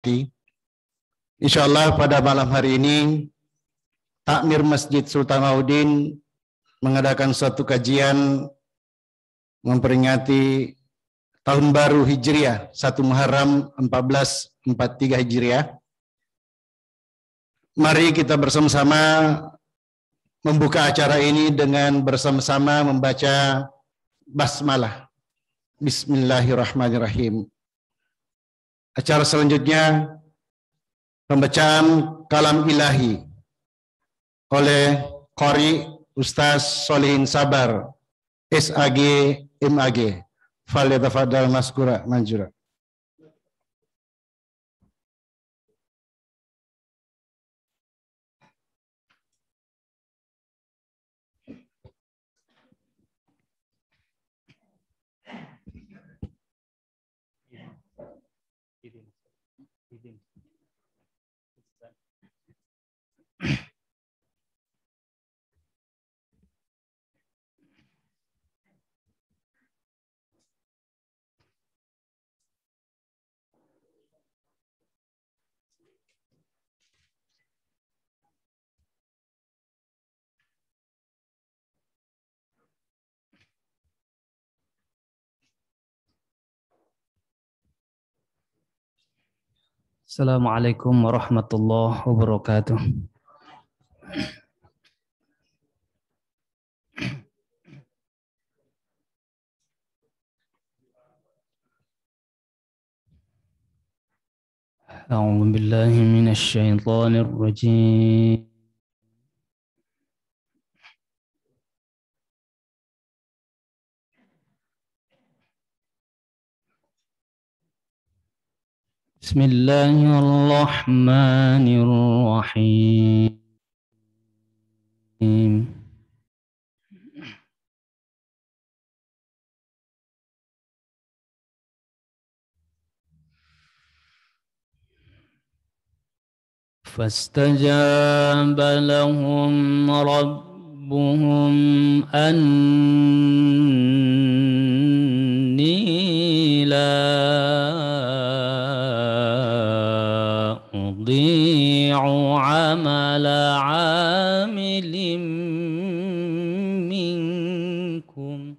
Insyaallah pada malam hari ini Takmir Masjid Sultanahuddin mengadakan suatu kajian memperingati Tahun Baru Hijriah 1 Muharram 1443 Hijriah. Mari kita bersama-sama membuka acara ini dengan bersama-sama membaca basmalah. Bismillahirrahmanirrahim. Acara selanjutnya pembacaan kalam ilahi oleh Qari Ustaz Solihin Sabar SAG MAG. Falyatafadhal maskura manjura. Assalamualaikum warahmatullahi wabarakatuh. A'udzu billahi minasy syaithanir rajim. Bismillahirrahmanirrahim. فاستجاب لهم ربهم أني لا أضيع عمل عامل منكم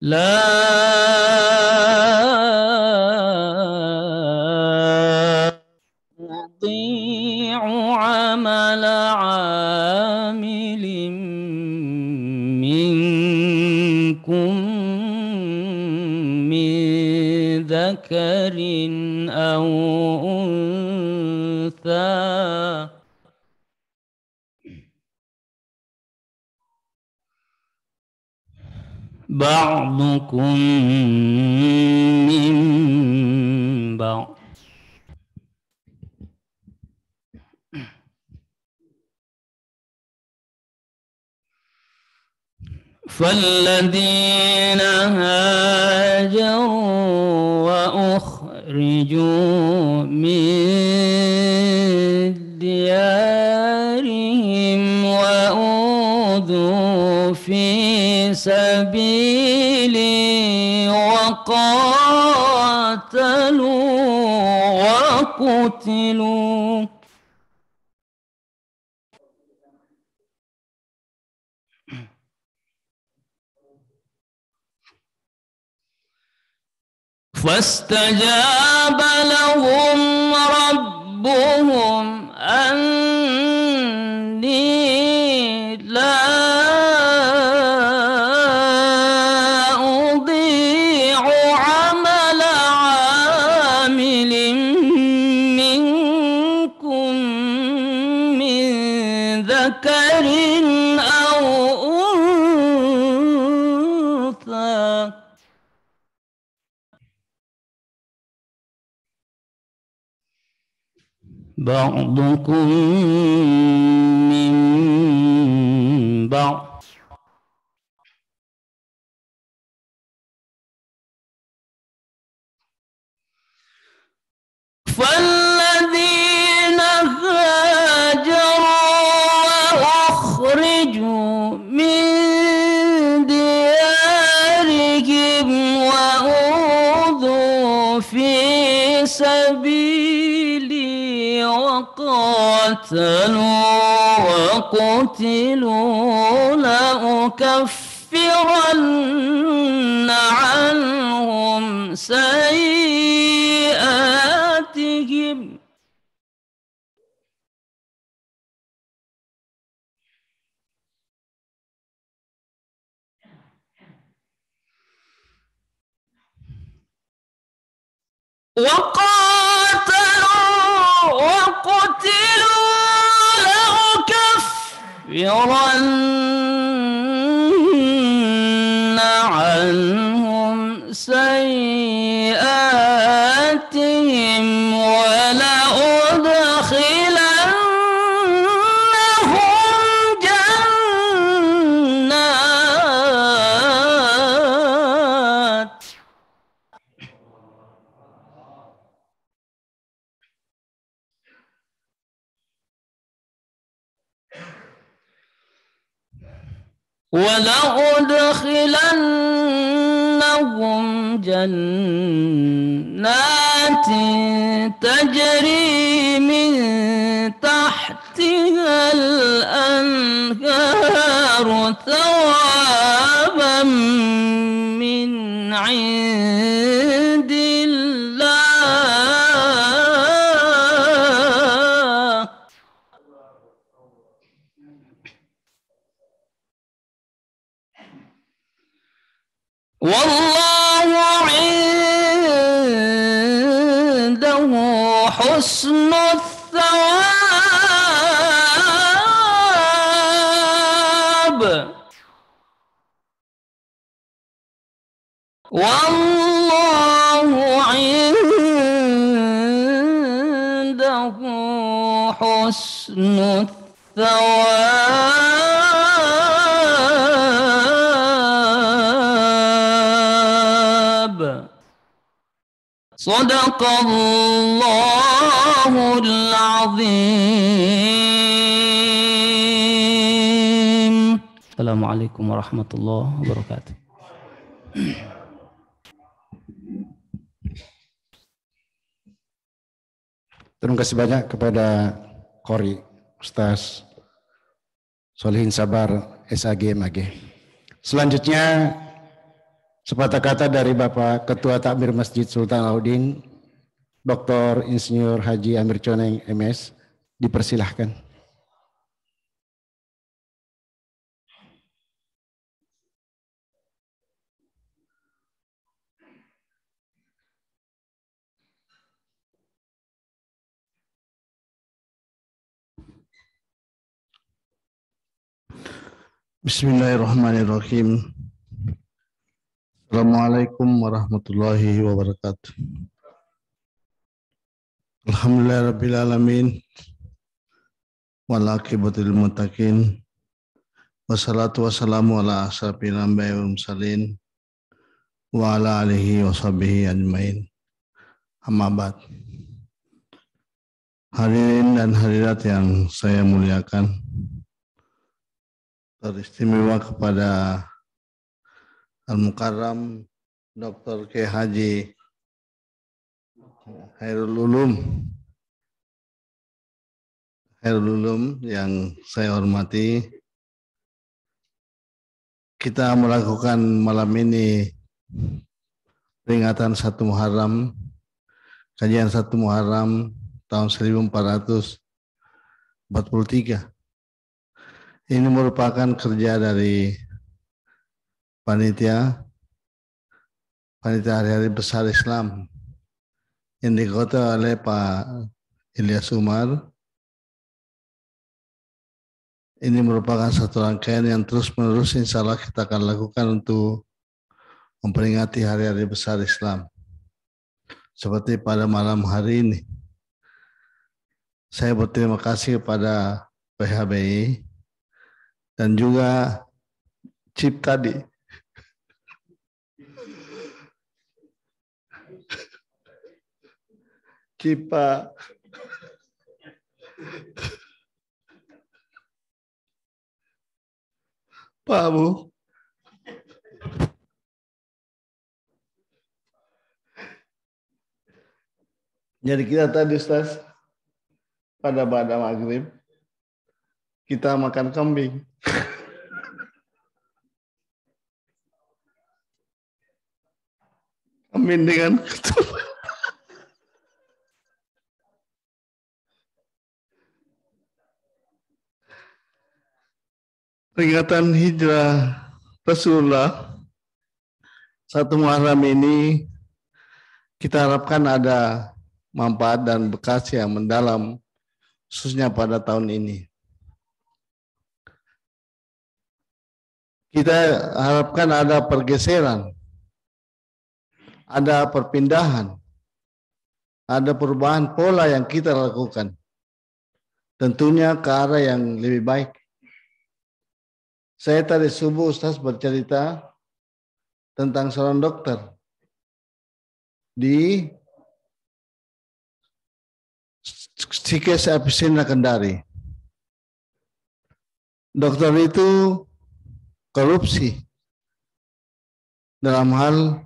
لا أضيع عمل عامل منكم من ذكر أو أنثى بعضكم من بعض فالذين هاجروا وأخرجوا من ديارهم وأوذوا في سبيلي وقاتلوا وقتلوا فاستجاب لهم ربهم أني لا أضيع عمل عامل منكم من ذكر أو أنثى بعضكم من بعض فالذين هاجروا من ديارهم وأوذوا في سبيلي وقتلوا لأكفرن عنهم سيئاتهم وقتلوا لأكفرن عنهم سيئاتهم ولأدخلنهم جنات جنات تجري من تحتها الأنهار ثوابا من عند الله والله عنده حسن الثواب والله عنده حسن الثواب صدق الله العظيم. السلام عليكم ورحمة الله وبركاته. Terima kasih banyak kepada Qori Ustaz Solihin Sabar SAG MAG. Selanjutnya sepatah kata dari Bapak Ketua Takmir Masjid Sultan Alauddin Dr. Insinyur Haji Amir Coneng MS, dipersilahkan. Bismillahirrahmanirrahim. Assalamualaikum warahmatullahi wabarakatuh. Alhamdulillahirabbil alamin. Wal aqibatul muttaqin. Wassalatu wassalamu ala asyrafil anbiya'i wal mursalin wa ala alihi washabihi ajmain. Amma ba'd. Hadirin dan hadirat yang saya muliakan, teristimewa kepada Al-Mukarram Dr. K. Haji Khairul Ulum yang saya hormati. Kita melakukan malam ini peringatan 1 Muharram, kajian 1 Muharram tahun 1443. Ini merupakan kerja dari panitia hari-hari besar Islam yang diketuai oleh Pak Ilyas Umar. Ini merupakan satu rangkaian yang terus-menerus insya Allah kita akan lakukan untuk memperingati hari-hari besar Islam. Seperti pada malam hari ini, saya berterima kasih kepada PHBI dan juga Cip tadi. Cipa. Pak Abu. Jadi kita tadi Ustaz, pada maghrib, kita makan kambing. Kambing dengan ketupat. Peringatan hijrah Rasulullah 1 Muharram ini kita harapkan ada manfaat dan bekas yang mendalam khususnya pada tahun ini. Kita harapkan ada pergeseran, ada perpindahan, ada perubahan pola yang kita lakukan. Tentunya ke arah yang lebih baik. Saya tadi subuh Ustaz bercerita tentang seorang dokter di Psikes Apisina Kendari. Dokter itu korupsi dalam hal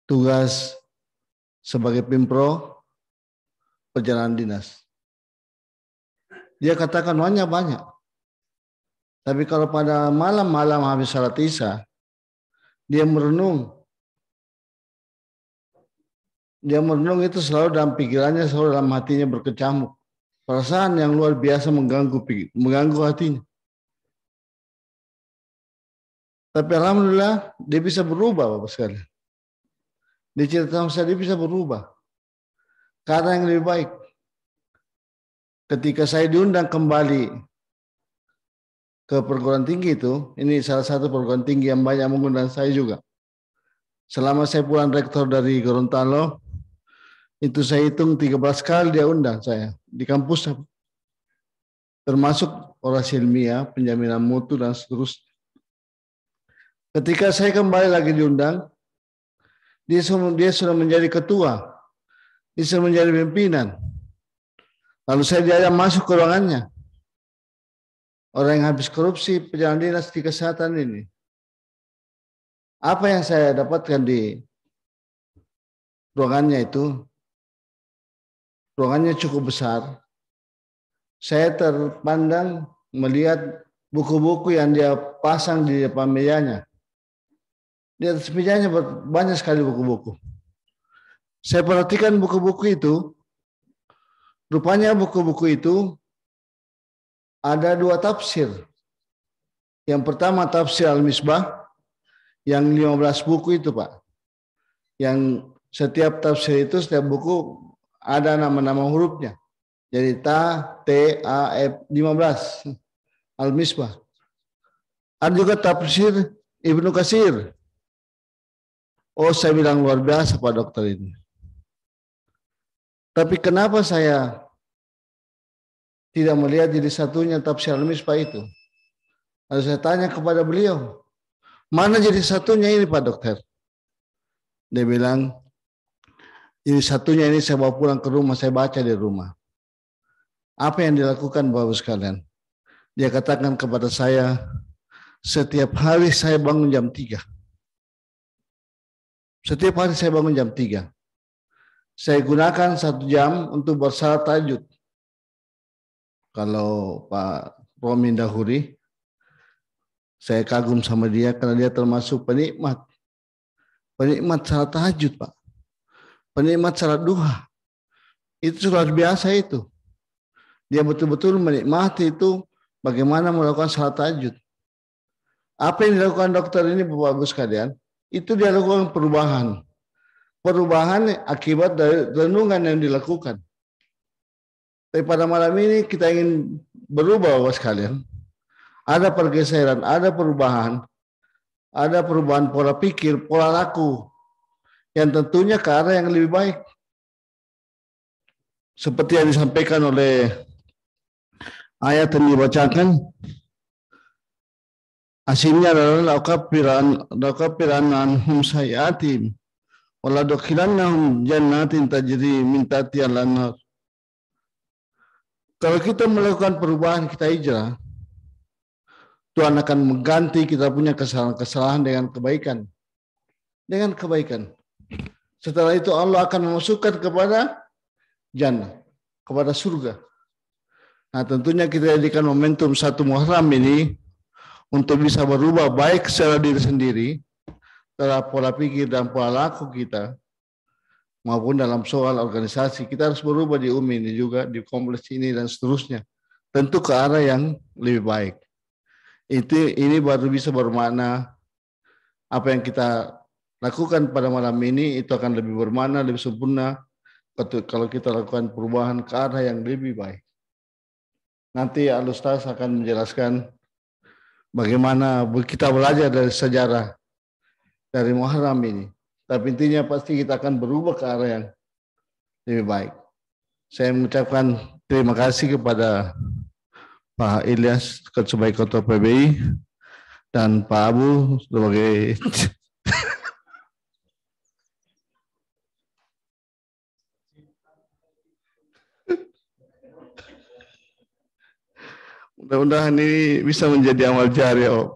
tugas sebagai pimpro perjalanan dinas. Dia katakan uangnya banyak. Tapi kalau pada malam-malam habis salat Isya, dia merenung. Dia merenung itu selalu dalam pikirannya, selalu dalam hatinya berkecamuk. Perasaan yang luar biasa mengganggu hatinya. Tapi alhamdulillah dia bisa berubah Bapak sekalian. Dia cerita sama saya dia bisa berubah. Karena yang lebih baik. Ketika saya diundang kembali ke perguruan tinggi itu, ini salah satu perguruan tinggi yang banyak mengundang saya juga. Selama saya pulang rektor dari Gorontalo, itu saya hitung 13 kali dia undang saya di kampus, termasuk orasi ilmiah, penjaminan mutu dan seterusnya. Ketika saya kembali lagi diundang, dia sudah menjadi ketua, dia sudah menjadi pimpinan. Lalu saya diajak masuk ke ruangannya. Orang yang habis korupsi perjalanan dinas di kesehatan ini. Apa yang saya dapatkan di ruangannya itu? Ruangannya cukup besar. Saya terpandang melihat buku-buku yang dia pasang di depan mejanya. Di atas mejanya banyak sekali buku-buku. Saya perhatikan buku-buku itu. Rupanya buku-buku itu ada 2 tafsir. Yang pertama tafsir Al-Misbah, yang 15 buku itu Pak. Yang setiap tafsir itu, setiap buku ada nama-nama hurufnya. Jadi Ta, T, A, F, 15. Al-Misbah. Ada juga tafsir Ibnu Katsir. Oh saya bilang luar biasa Pak dokter ini. Tapi kenapa saya tidak melihat jadi satunya tafsir Al-Misbah itu? Lalu saya tanya kepada beliau, mana jadi satunya ini Pak Dokter? Dia bilang, jadi satunya ini saya bawa pulang ke rumah, saya baca di rumah. Apa yang dilakukan Bapak sekalian? Dia katakan kepada saya, setiap hari saya bangun jam 3. Setiap hari saya bangun jam 3. Saya gunakan 1 jam untuk bersalat tahajud. Kalau Pak Romin Dahuri, saya kagum sama dia karena dia termasuk penikmat salat tahajud Pak. Penikmat salat duha. Itu luar biasa itu. Dia betul-betul menikmati itu bagaimana melakukan salat tahajud. Apa yang dilakukan dokter ini Bapak Ibu sekalian, itu dia lakukan perubahan. Perubahan akibat dari renungan yang dilakukan. Tapi pada malam ini kita ingin berubah Bapak sekalian. Ada pergeseran, ada perubahan pola pikir, pola laku yang tentunya ke arah yang lebih baik. Seperti yang disampaikan oleh ayat yang dibacakan, hasilnya adalah laukapiran anhum sayatim wala dukhilannahum jannatin tajri min tahtiha al-anhar. Kalau kita melakukan perubahan, kita hijrah, Tuhan akan mengganti kita punya kesalahan-kesalahan dengan kebaikan. Dengan kebaikan. Setelah itu Allah akan memasukkan kepada jannah, kepada surga. Nah, tentunya kita jadikan momentum 1 Muharram ini untuk bisa berubah baik secara diri sendiri, secara pola pikir dan pola laku kita, maupun dalam soal organisasi. Kita harus berubah di UMI ini juga, di kompleks ini dan seterusnya. Tentu ke arah yang lebih baik. Ini baru bisa bermakna apa yang kita lakukan pada malam ini itu akan lebih bermakna, lebih sempurna kalau kita lakukan perubahan ke arah yang lebih baik. Nanti Al-Ustaz akan menjelaskan bagaimana kita belajar dari sejarah dari Muharram ini. Tapi intinya pasti kita akan berubah ke arah yang lebih baik. Saya mengucapkan terima kasih kepada Pak Ilyas sebagai Ketua PBI dan Pak Abu sebagai mudah-mudahan ini bisa menjadi amal jariah.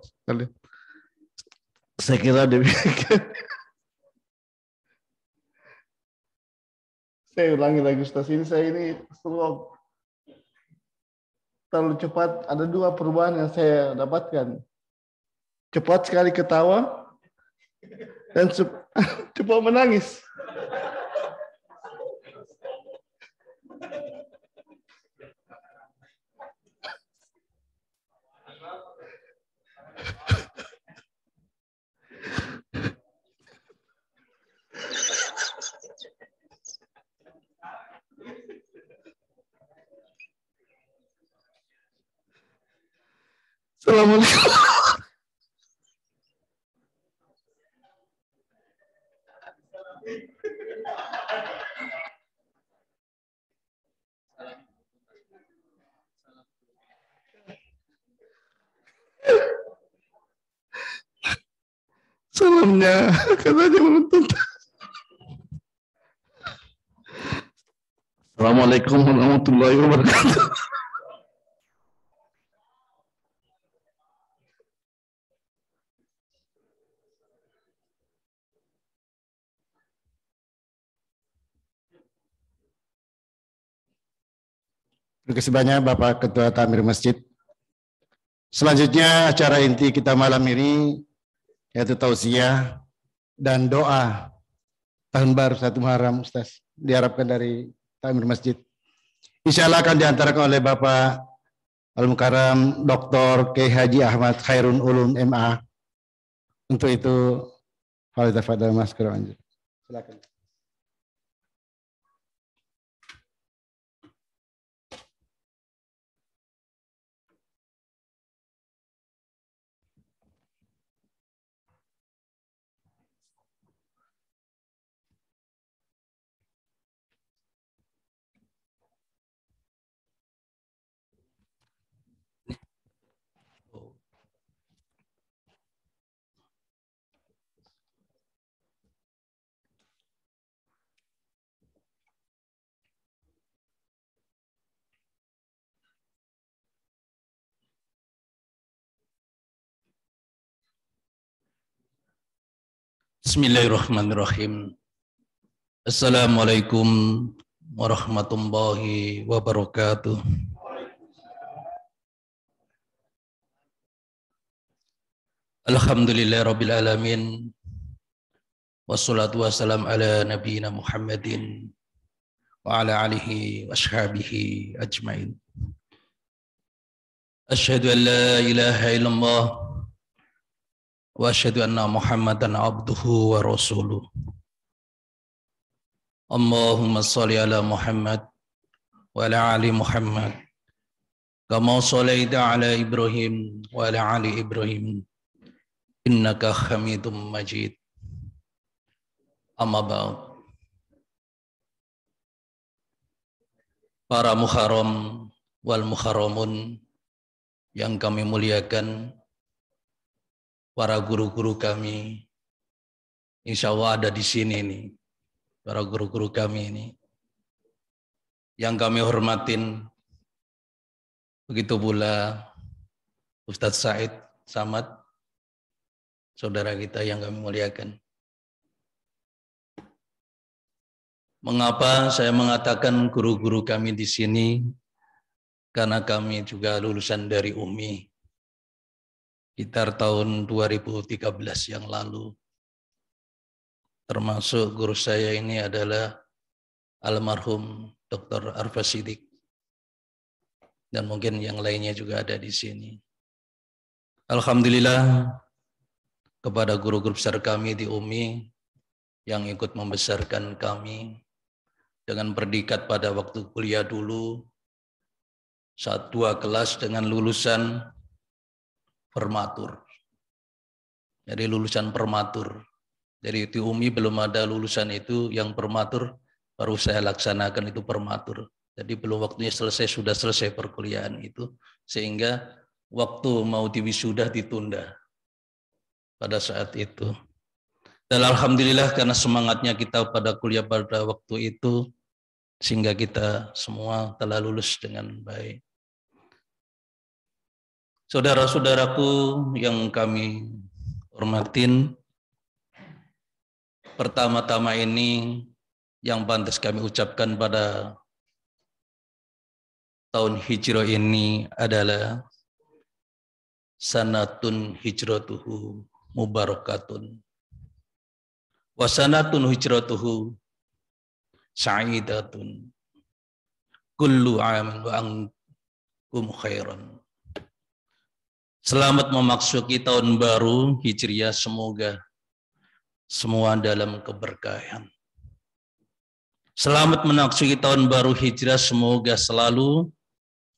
Saya kira demikian. Saya ulangi lagi Ustaz, saya ini terlalu cepat. Ada 2 perubahan yang saya dapatkan. Cepat sekali ketawa dan cepat menangis. Assalamualaikum. Salamnya katanya belum tuntas. Assalamualaikum warahmatullahi wabarakatuh. Terima kasih banyak Bapak Ketua Takmir Masjid. Selanjutnya acara inti kita malam ini yaitu tausiah dan doa tahun baru 1 Muharram, Ustaz. Diharapkan dari Takmir Masjid. Insya Allah akan diantarkan oleh Bapak Al-Mukarram Dr. Kiai Haji Ahmad Khairun Ulum MA. Untuk itu, Fadhil Mas Kirawan. Silakan. Bismillahirrahmanirrahim. Assalamualaikum warahmatullahi wabarakatuh. Alhamdulillahirabbil alamin. Wassalatu wassalam ala nabiyyina Muhammadin wa ala alihi washabihi ajmain. Asyhadu an la ilaha illallah wa asyhadu anna Muhammadan abduhu wa rasuluh. Allahumma shalli ala Muhammad wa ala ali Muhammad kama shallaita ala Ibrahim wa ala ali Ibrahim innaka Hamidum Majid. Amma ba'd. Para muharram wal muharramun yang kami muliakan, para guru-guru kami, insya Allah ada di sini nih, para guru-guru kami ini, yang kami hormatin, begitu pula Ustadz Said Samad, saudara kita yang kami muliakan. Mengapa saya mengatakan guru-guru kami di sini? Karena kami juga lulusan dari UMI. Sekitar tahun 2013 yang lalu. Termasuk guru saya ini adalah almarhum Dr. Arfa Siddiq. Dan mungkin yang lainnya juga ada di sini. Alhamdulillah kepada guru-guru besar kami di UMI yang ikut membesarkan kami dengan predikat pada waktu kuliah dulu, 2 kelas dengan lulusan permatur. Jadi lulusan permatur. Jadi di UMI belum ada lulusan itu yang permatur, baru saya laksanakan itu permatur. Jadi belum waktunya selesai, sudah selesai perkuliahan itu. Sehingga waktu mau diwisuda ditunda pada saat itu. Dan alhamdulillah karena semangatnya kita pada kuliah pada waktu itu, sehingga kita semua telah lulus dengan baik. Saudara-saudaraku yang kami hormatin, pertama-tama ini yang pantas kami ucapkan pada tahun hijrah ini adalah sanatun hijratuhu mubarakatun wa sanatun hijratuhu sa'idatun kullu amin wa ankum khairan. Selamat memasuki tahun baru Hijriah, semoga semua dalam keberkahan. Selamat memasuki tahun baru Hijrah, semoga selalu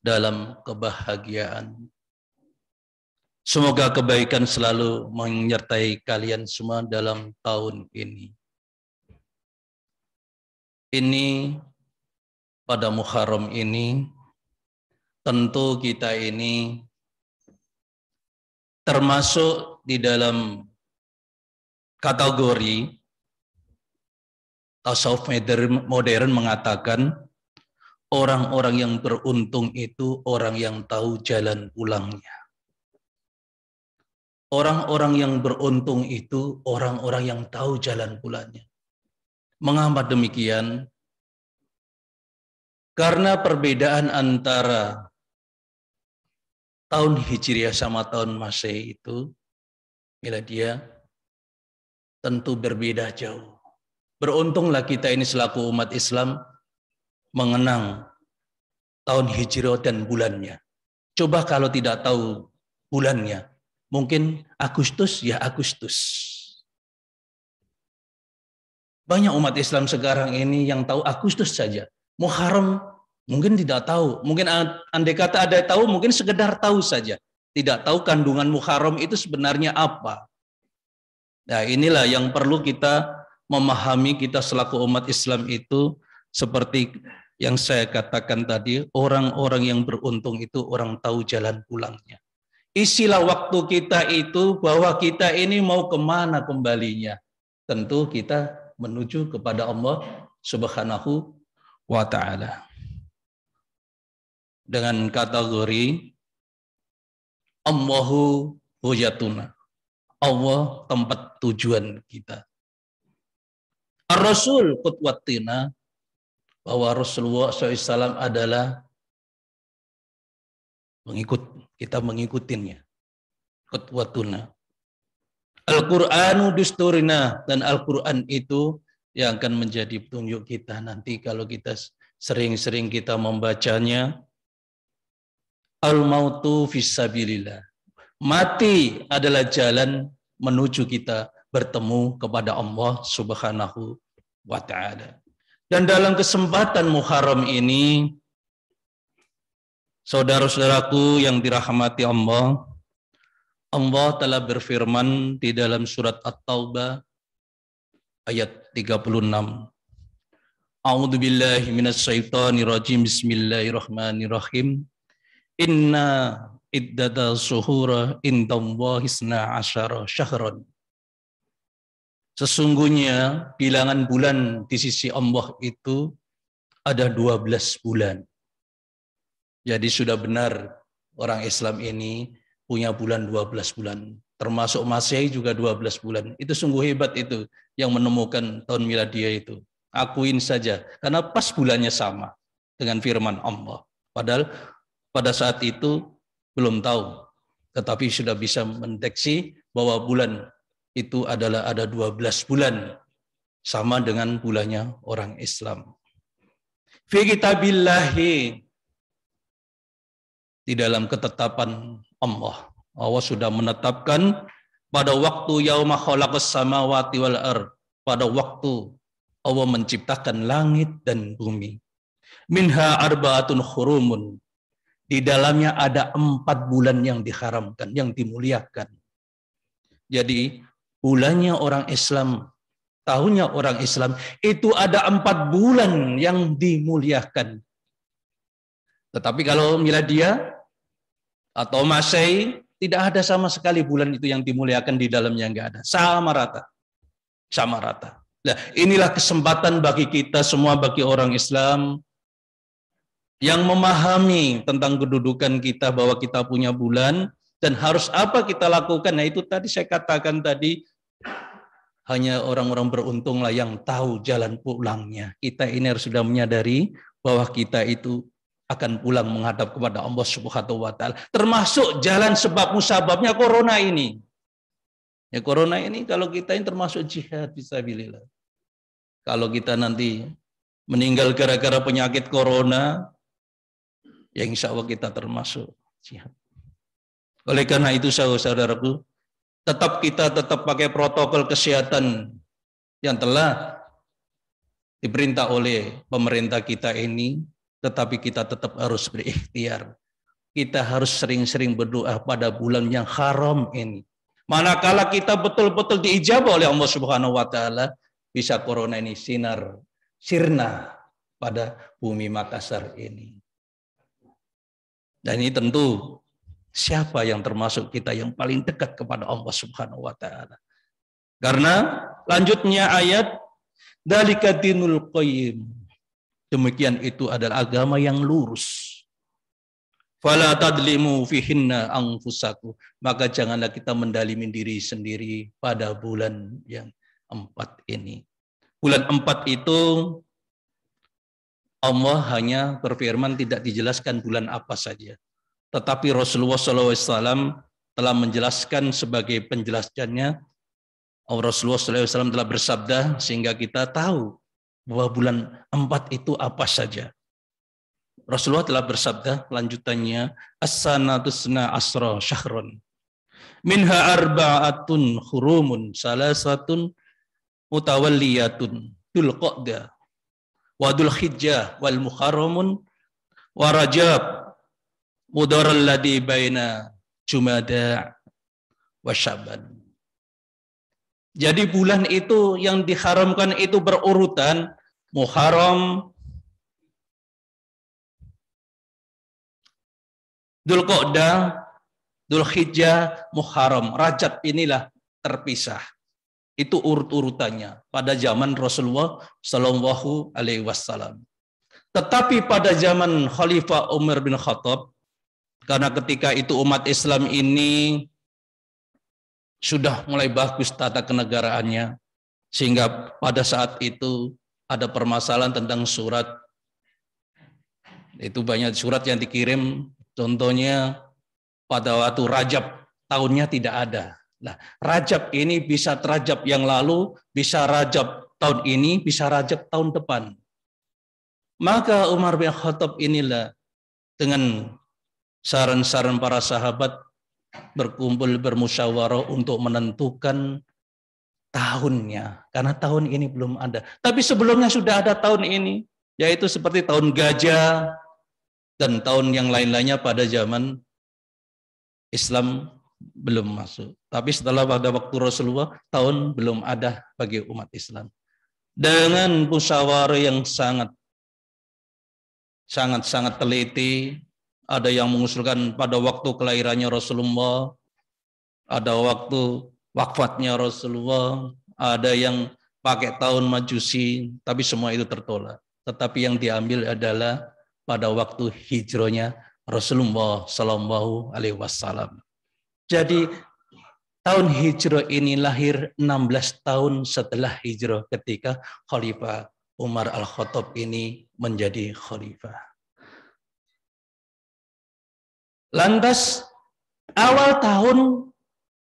dalam kebahagiaan. Semoga kebaikan selalu menyertai kalian semua dalam tahun ini. Ini pada Muharram ini tentu kita ini termasuk di dalam kategori tasawuf modern mengatakan orang-orang yang beruntung itu orang yang tahu jalan pulangnya. Orang-orang yang beruntung itu orang-orang yang tahu jalan pulangnya. Mengapa demikian? Karena perbedaan antara tahun Hijriah sama tahun Masehi itu, miladia, tentu berbeda jauh. Beruntunglah kita ini selaku umat Islam mengenang tahun Hijriah dan bulannya. Coba kalau tidak tahu bulannya, mungkin Agustus ya Agustus. Banyak umat Islam sekarang ini yang tahu Agustus saja. Muharram mungkin tidak tahu. Mungkin andai kata ada tahu, mungkin sekedar tahu saja. Tidak tahu kandungan Muharram itu sebenarnya apa. Nah, inilah yang perlu kita memahami, kita selaku umat Islam itu seperti yang saya katakan tadi, orang-orang yang beruntung itu orang tahu jalan pulangnya. Isilah waktu kita itu bahwa kita ini mau kemana kembalinya. Tentu kita menuju kepada Allah Subhanahu wa ta'ala. Dengan kategori Allahu hujatuna. Allah tempat tujuan kita. Ar-Rasul qudwatina, bahwa Rasulullah SAW adalah kita mengikutinya. Qudwatuna. Al-Qur'anu dusturina, dan Al-Quran itu yang akan menjadi petunjuk kita nanti kalau kita sering-sering kita membacanya. Al-mautu fisabilillah. Mati adalah jalan menuju kita bertemu kepada Allah Subhanahu wa ta'ala. Dan dalam kesempatan Muharram ini, saudara-saudaraku yang dirahmati Allah, Allah telah berfirman di dalam surat At-Taubah ayat 36. A'udzu billahi minasy syaithanir rajim. Bismillahirrahmanirrahim. Inna iddata syuhura indallahi 12 syahran. Sesungguhnya bilangan bulan di sisi Allah itu ada 12 bulan. Jadi sudah benar orang Islam ini punya bulan 12 bulan. Termasuk Masehi juga 12 bulan. Itu sungguh hebat itu yang menemukan tahun miladiah itu. Akuin saja, karena pas bulannya sama dengan firman Allah. Padahal pada saat itu belum tahu, tetapi sudah bisa mendeteksi bahwa bulan itu adalah ada 12 bulan, sama dengan bulannya orang Islam. Fi kitabillahi, di dalam ketetapan Allah. Allah sudah menetapkan pada waktu yauma khalaqas samawati wal ard, pada waktu Allah menciptakan langit dan bumi. Minha arbaatun hurumun, di dalamnya ada 4 bulan yang diharamkan, yang dimuliakan. Jadi bulannya orang Islam, tahunnya orang Islam, itu ada 4 bulan yang dimuliakan. Tetapi kalau miladiah atau Masehi, tidak ada sama sekali bulan itu yang dimuliakan, di dalamnya enggak ada. Sama rata. Sama rata. Nah, inilah kesempatan bagi kita semua, bagi orang Islam yang memahami tentang kedudukan kita, bahwa kita punya bulan dan harus apa kita lakukan. Nah, itu tadi saya katakan tadi, hanya orang-orang beruntunglah yang tahu jalan pulangnya. Kita ini harus sudah menyadari bahwa kita itu akan pulang menghadap kepada Allah Subhanahu wa taala. Termasuk jalan sebab musababnya corona ini. Ya, corona ini kalau kita ini termasuk jihad fisabilillah. Kalau kita nanti meninggal gara-gara penyakit corona, ya insya Allah kita termasuk jihad. Oleh karena itu saudaraku, kita tetap pakai protokol kesehatan yang telah diperintah oleh pemerintah kita ini. Tetapi kita tetap harus berikhtiar. Kita harus sering-sering berdoa pada bulan yang haram ini. Manakala kita betul-betul diijabah oleh Allah Subhanahu wa taala, bisa corona ini sirna pada bumi Makassar ini. Dan ini tentu siapa yang termasuk kita yang paling dekat kepada Allah Subhanahu wa taala. Karena lanjutnya ayat, dzalika dinul qayyim. Demikian itu adalah agama yang lurus. Fala tadlimu fihinna anfusakum. Maka janganlah kita mendalimi diri sendiri pada bulan yang 4 ini. Bulan 4 itu Allah hanya berfirman, tidak dijelaskan bulan apa saja. Tetapi Rasulullah SAW telah menjelaskan sebagai penjelasannya. Rasulullah SAW telah bersabda sehingga kita tahu bahwa bulan 4 itu apa saja. Rasulullah telah bersabda lanjutannya, as-sanatusna asra syahron. Minha arba'atun hurumun, salasatun mutawalliyatun, Dzulqa'dah, wa Dzulhijjah, wal muharramun, wa Rajab, mudaral ladzi baina Jumada wa Syaban. Jadi bulan itu yang diharamkan itu berurutan, Muharram, Dzulqa'dah, Dzulhijjah, Muharram. Rajab inilah terpisah. Itu urut-urutannya pada zaman Rasulullah Shallallahu Alaihi Wasallam. Tetapi pada zaman Khalifah Umar bin Khattab, karena ketika itu umat Islam ini sudah mulai bagus tata kenegaraannya, sehingga pada saat itu ada permasalahan tentang surat. Itu banyak surat yang dikirim, contohnya pada waktu Rajab tahunnya tidak ada. Nah, Rajab ini bisa Rajab yang lalu, bisa Rajab tahun ini, bisa Rajab tahun depan. Maka Umar bin Khattab inilah dengan saran-saran para sahabat berkumpul bermusyawarah untuk menentukan tahunnya, karena tahun ini belum ada. Tapi sebelumnya sudah ada tahun ini, yaitu seperti tahun gajah dan tahun yang lain-lainnya pada zaman Islam belum masuk. Tapi setelah pada waktu Rasulullah, tahun belum ada bagi umat Islam. Dengan musyawarah yang sangat teliti, ada yang mengusulkan pada waktu kelahirannya Rasulullah, ada waktu wafatnya Rasulullah, ada yang pakai tahun Majusi, tapi semua itu tertolak. Tetapi yang diambil adalah pada waktu hijrahnya Rasulullah Sallallahu Alaihi Wasallam. Jadi tahun hijrah ini lahir 16 tahun setelah hijrah ketika Khalifah Umar Al-Khattab ini menjadi khalifah. Lantas awal tahun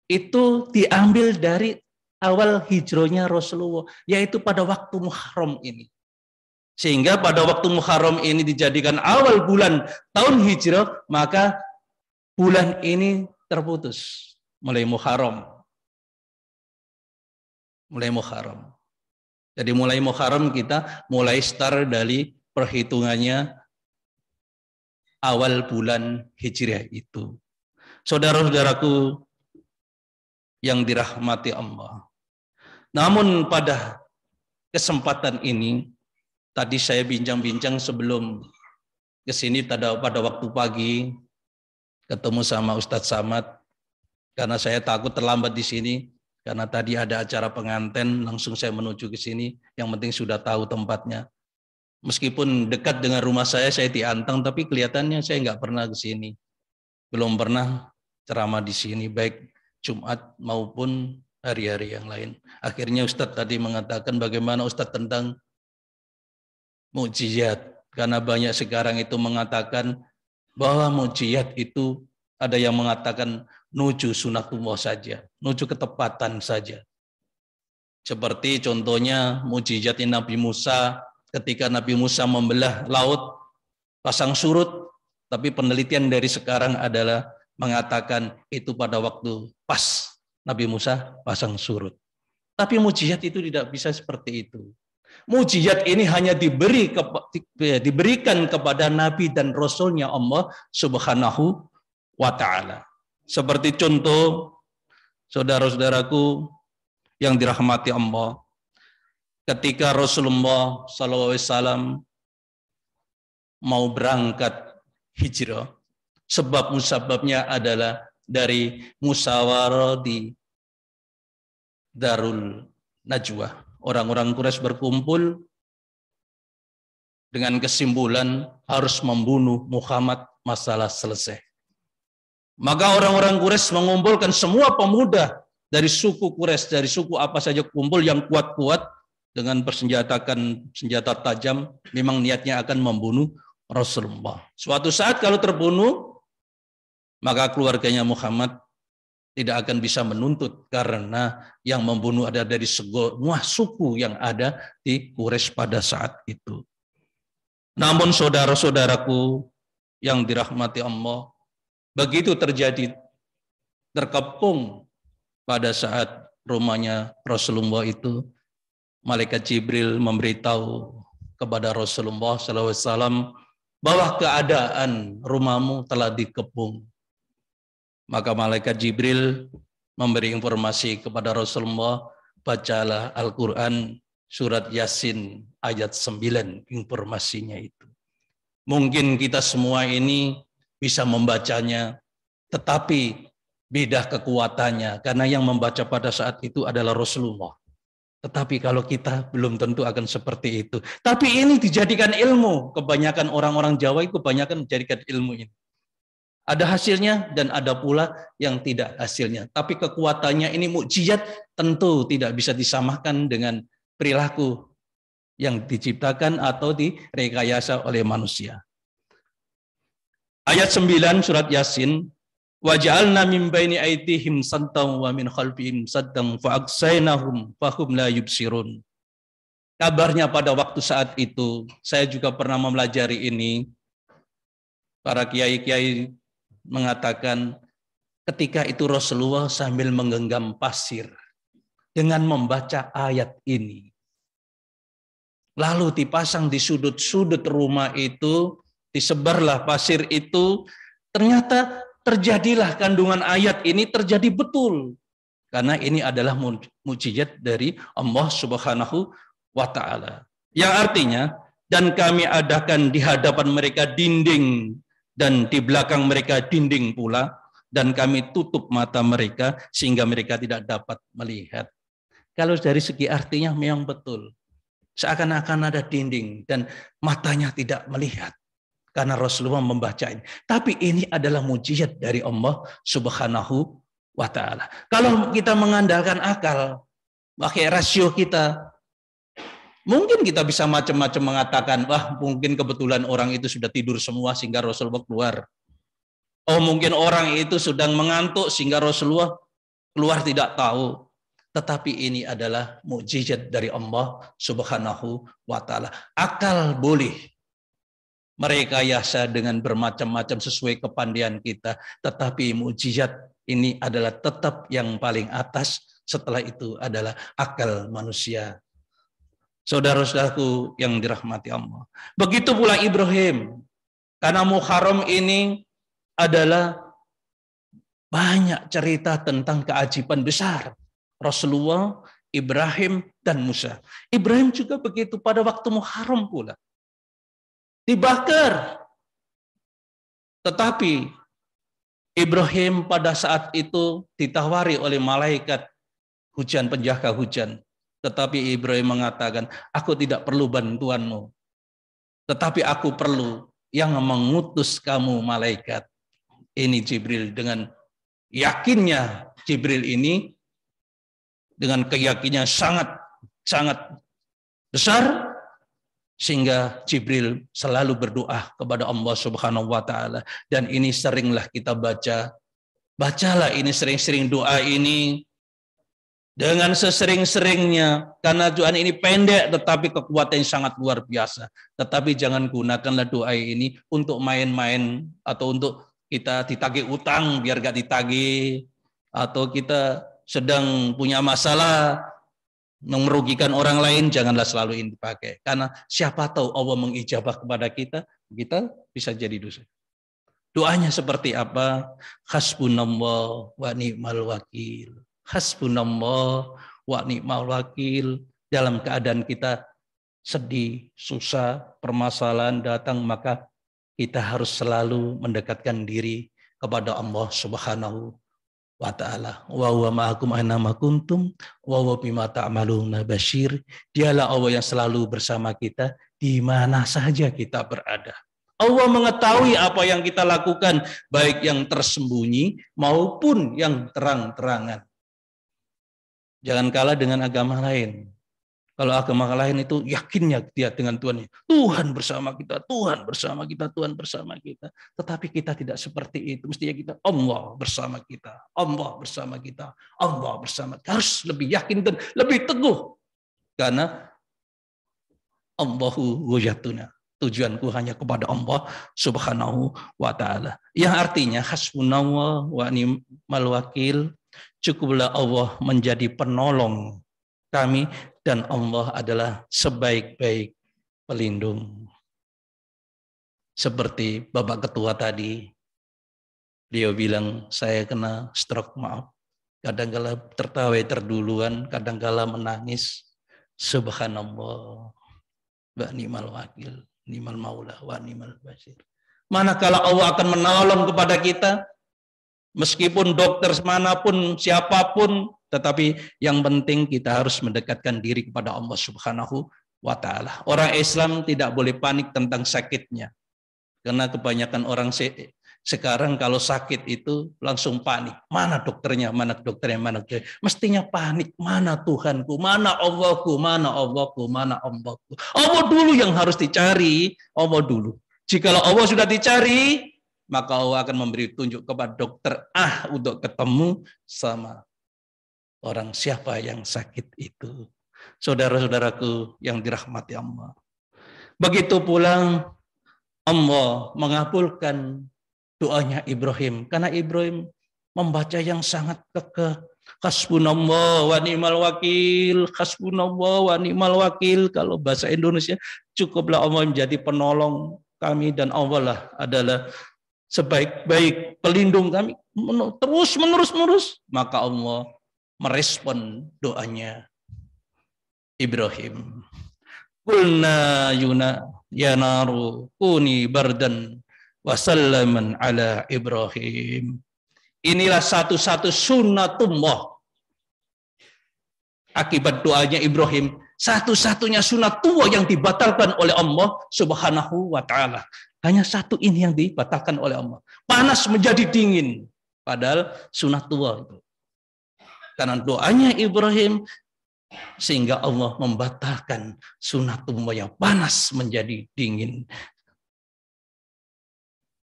itu diambil dari awal hijrahnya Rasulullah, yaitu pada waktu Muharram ini. Sehingga pada waktu Muharram ini dijadikan awal bulan tahun hijrah, maka bulan ini terputus. Mulai Muharram. Jadi mulai Muharram kita mulai start dari perhitungannya awal bulan Hijriah itu. Saudara-saudaraku yang dirahmati Allah. Namun pada kesempatan ini, tadi saya bincang-bincang sebelum ke sini pada waktu pagi, ketemu sama Ustadz Samad. Karena saya takut terlambat di sini, karena tadi ada acara pengantin, langsung saya menuju ke sini. Yang penting sudah tahu tempatnya. Meskipun dekat dengan rumah saya diantang, tapi kelihatannya saya nggak pernah ke sini. Belum pernah ceramah di sini, baik Jumat maupun hari-hari yang lain. Akhirnya Ustadz tadi mengatakan bagaimana Ustadz tentang mukjizat. Karena banyak sekarang itu mengatakan bahwa mukjizat itu ada yang mengatakan nuju sunatullah saja, nuju ketepatan saja. Seperti contohnya mukjizatnya Nabi Musa ketika Nabi Musa membelah laut pasang surut, tapi penelitian dari sekarang adalah mengatakan itu pada waktu pas Nabi Musa pasang surut. Tapi mukjizat itu tidak bisa seperti itu. Mukjizat ini hanya diberikan kepada Nabi dan Rasulnya Allah Subhanahu wa ta'ala. Seperti contoh, saudara-saudaraku yang dirahmati Allah, ketika Rasulullah SAW mau berangkat hijrah, sebab musababnya adalah dari musyawarah di Darul Najwa. Orang-orang Quraisy berkumpul dengan kesimpulan harus membunuh Muhammad, masalah selesai. Maka orang-orang Quraisy mengumpulkan semua pemuda dari suku Quraisy, dari suku apa saja kumpul yang kuat-kuat dengan bersenjatakan senjata tajam, memang niatnya akan membunuh Rasulullah. Suatu saat kalau terbunuh, maka keluarganya Muhammad tidak akan bisa menuntut karena yang membunuh ada dari semua suku yang ada di Quraisy pada saat itu. Namun saudara-saudaraku yang dirahmati Allah, begitu terjadi terkepung pada saat rumahnya Rasulullah itu, malaikat Jibril memberitahu kepada Rasulullah SAW bahwa keadaan rumahmu telah dikepung. Maka malaikat Jibril memberi informasi kepada Rasulullah, bacalah Al-Quran surat Yasin ayat 9, informasinya itu. Mungkin kita semua ini bisa membacanya, tetapi beda kekuatannya, karena yang membaca pada saat itu adalah Rasulullah. Tetapi kalau kita belum tentu akan seperti itu. Tapi ini dijadikan ilmu. Kebanyakan orang-orang Jawa itu kebanyakan menjadikan ilmu ini. Ada hasilnya dan ada pula yang tidak hasilnya. Tapi kekuatannya ini mukjizat, tentu tidak bisa disamakan dengan perilaku yang diciptakan atau direkayasa oleh manusia. Ayat 9 surat Yasin, wa ja'alna min baini aydihim saddan wa min khalfihim saddan fa aqsaynahum fahum la yubsirun. Kabarnya pada waktu saat itu, saya juga pernah mempelajari ini. Para kiai-kiai mengatakan ketika itu Rasulullah sambil menggenggam pasir dengan membaca ayat ini. Lalu dipasang di sudut-sudut rumah itu, disebarlah pasir itu, ternyata terjadilah kandungan ayat ini terjadi betul. Karena ini adalah mukjizat dari Allah Subhanahu wa ta'ala. Yang artinya, dan kami adakan di hadapan mereka dinding, dan di belakang mereka dinding pula, dan kami tutup mata mereka sehingga mereka tidak dapat melihat. Kalau dari segi artinya memang betul. Seakan-akan ada dinding dan matanya tidak melihat. Karena Rasulullah membaca ini. Tapi ini adalah mukjizat dari Allah Subhanahu wa ta'ala. Kalau kita mengandalkan akal, pakai rasio kita, mungkin kita bisa macam-macam mengatakan, wah mungkin kebetulan orang itu sudah tidur semua sehingga Rasulullah keluar. Oh mungkin orang itu sedang mengantuk sehingga Rasulullah keluar tidak tahu. Tetapi ini adalah mukjizat dari Allah Subhanahu wa ta'ala. Akal boleh merekayasa dengan bermacam-macam sesuai kepandaian kita. Tetapi mukjizat ini adalah tetap yang paling atas. Setelah itu adalah akal manusia. Saudara-saudaraku yang dirahmati Allah. Begitu pula Ibrahim. Karena Muharram ini adalah banyak cerita tentang keajaiban besar. Rasulullah, Ibrahim, dan Musa. Ibrahim juga begitu pada waktu Muharram pula. Dibakar. Tetapi Ibrahim pada saat itu ditawari oleh malaikat hujan, penjaga hujan. Tetapi Ibrahim mengatakan, aku tidak perlu bantuanmu. Tetapi aku perlu yang mengutus kamu malaikat. Ini Jibril. Dengan yakinnya Jibril ini, dengan keyakinan sangat baik, sehingga Jibril selalu berdoa kepada Allah Subhanahu wa ta'ala. Dan ini seringlah kita baca. Bacalah ini sering-sering doa ini. Dengan sesering-seringnya. Karena doa ini pendek tetapi kekuatannya sangat luar biasa. Tetapi jangan gunakanlah doa ini untuk main-main. Atau untuk kita ditagih utang biar gak ditagih. Atau kita sedang punya masalah merugikan orang lain, janganlah selalu ini dipakai. Karena siapa tahu Allah mengijabah kepada kita, kita bisa jadi dosa. Doanya seperti apa? Hasbunallah wa ni'mal wakil. Hasbunallah wa ni'mal wakil. Dalam keadaan kita sedih, susah, permasalahan datang, maka kita harus selalu mendekatkan diri kepada Allah Subhanahu wa ta'ala. Wa huwa ma'akum aina ma kuntum wa huwa bima ta'maluna basyir. Dialah Allah yang selalu bersama kita di mana saja kita berada. Allah mengetahui apa yang kita lakukan, baik yang tersembunyi maupun yang terang-terangan. Jangan kalah dengan agama lain. Kalau agama lain itu yakinnya dia dengan Tuhan. Tuhan bersama kita, Tuhan bersama kita, Tuhan bersama kita. Tetapi kita tidak seperti itu. Mestinya kita Allah bersama kita, Allah bersama kita, Allah bersama kita. Harus lebih yakin dan lebih teguh. Karena Allahu wajatuna. Tujuanku hanya kepada Allah Subhanahu wa ta'ala. Yang artinya hasbunallah wa ni'mal wakil. Cukuplah Allah menjadi penolong kami. Dan Allah adalah sebaik-baik pelindung. Seperti Bapak Ketua tadi, beliau bilang, saya kena stroke, maaf. Kadang-kala tertawa terduluan, kadang-kala menangis. Subhanallah, wa ni'mal wakil, ni'mal maula, wa ni'mal basir. Manakala Allah akan menolong kepada kita, meskipun dokter manapun, siapapun, tetapi yang penting kita harus mendekatkan diri kepada Allah Subhanahu wa ta'ala. Orang Islam tidak boleh panik tentang sakitnya. Karena kebanyakan orang sekarang kalau sakit itu langsung panik. Mana dokternya, mana dokternya, mana dokternya. Mestinya panik. Mana Tuhanku, mana Allahku, mana Allahku, mana Allahku. Allah dulu yang harus dicari. Allah dulu. Jikalau Allah sudah dicari, maka Allah akan memberi tunjuk kepada dokter untuk ketemu sama orang siapa yang sakit itu. Saudara-saudaraku yang dirahmati Allah. Begitu pula Allah mengabulkan doanya Ibrahim. Karena Ibrahim membaca yang sangat kekeh. Hasbunallah wa ni'mal wakil. Hasbunallah wa ni'mal wakil. Kalau bahasa Indonesia, cukuplah Allah menjadi penolong kami. Dan Allah lah adalah sebaik-baik pelindung kami. Terus menerus. Maka Allah merespon doanya Ibrahim. Qulna ya naru kuni bardan wa sallaman ala Ibrahim. Inilah satu-satu sunnatullah. Akibat doanya Ibrahim, satu-satunya sunnatullah yang dibatalkan oleh Allah Subhanahu wa ta'ala. Hanya satu ini yang dibatalkan oleh Allah. Panas menjadi dingin. Padahal sunatullah itu. Karena doanya Ibrahim sehingga Allah membatalkan sunatullah yang panas menjadi dingin.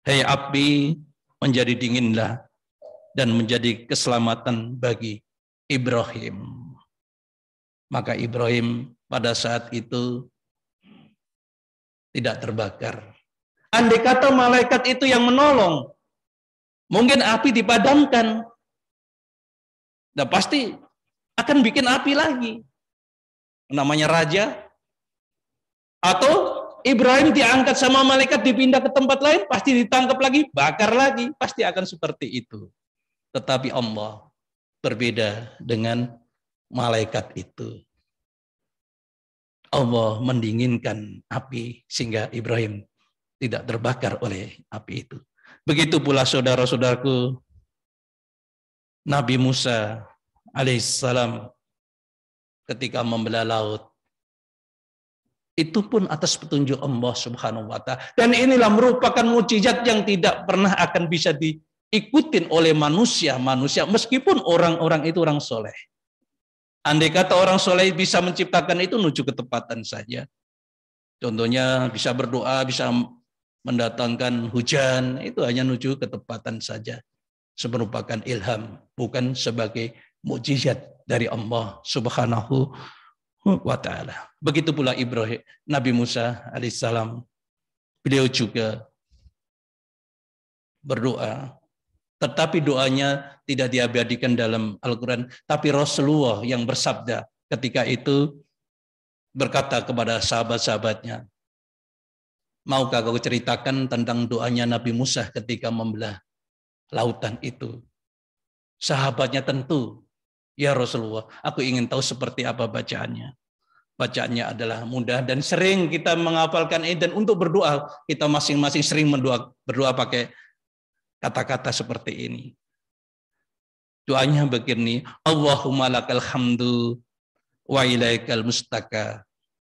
Hei api, menjadi dinginlah dan menjadi keselamatan bagi Ibrahim. Maka Ibrahim pada saat itu tidak terbakar. Andai kata malaikat itu yang menolong, mungkin api dipadamkan. Nah, pasti akan bikin api lagi. Namanya raja. Atau Ibrahim diangkat sama malaikat, dipindah ke tempat lain, pasti ditangkap lagi, bakar lagi. Pasti akan seperti itu. Tetapi Allah berbeda dengan malaikat itu. Allah mendinginkan api sehingga Ibrahim tidak terbakar oleh api itu. Begitu pula saudara-saudaraku, Nabi Musa alaihissalam ketika membelah laut, itu pun atas petunjuk Allah Subhanahu wa Ta'ala. Dan inilah merupakan mukjizat yang tidak pernah akan bisa diikutin oleh manusia meskipun orang-orang itu orang soleh. Andai kata orang soleh bisa menciptakan itu menuju ketepatan saja. Contohnya bisa berdoa, bisa mendatangkan hujan, itu hanya menuju ketepatan saja. Merupakan ilham, bukan sebagai mukjizat dari Allah Subhanahu wa Ta'ala. Begitu pula Ibrahim, Nabi Musa alaihissalam, beliau juga berdoa. Tetapi doanya tidak diabadikan dalam Al-Quran. Tapi Rasulullah yang bersabda ketika itu berkata kepada sahabat-sahabatnya, maukah kau ceritakan tentang doanya Nabi Musa ketika membelah lautan itu? Sahabatnya tentu, ya Rasulullah, aku ingin tahu seperti apa bacaannya. Bacaannya adalah mudah dan sering kita menghafalkan ini. Dan untuk berdoa, kita masing-masing sering berdoa pakai kata-kata seperti ini. Doanya begini, Allahumma lakal hamdu wa ilaikal mustaka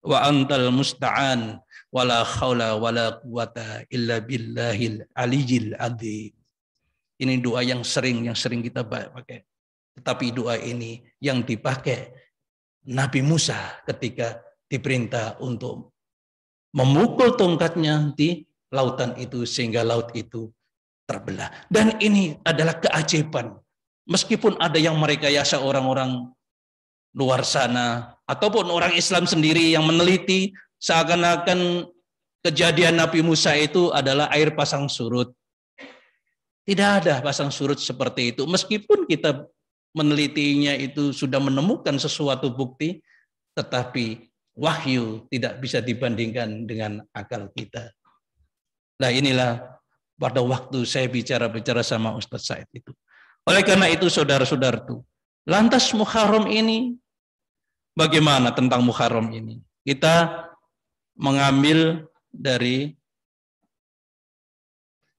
wa antal musta'an wa la khawla wa la quwata illa billahil aliyil adzim. Ini doa yang sering kita pakai. Tetapi doa ini yang dipakai Nabi Musa ketika diperintah untuk memukul tongkatnya di lautan itu sehingga laut itu terbelah. Dan ini adalah keajaiban. Meskipun ada yang merekayasa orang-orang luar sana ataupun orang Islam sendiri yang meneliti seakan-akan kejadian Nabi Musa itu adalah air pasang surut. Tidak ada pasang surut seperti itu. Meskipun kita menelitinya itu sudah menemukan sesuatu bukti, tetapi wahyu tidak bisa dibandingkan dengan akal kita. Nah, inilah pada waktu saya bicara sama Ustadz Said itu. Oleh karena itu saudara-saudaraku, lantas Muharram ini, bagaimana tentang Muharram ini? Kita mengambil dari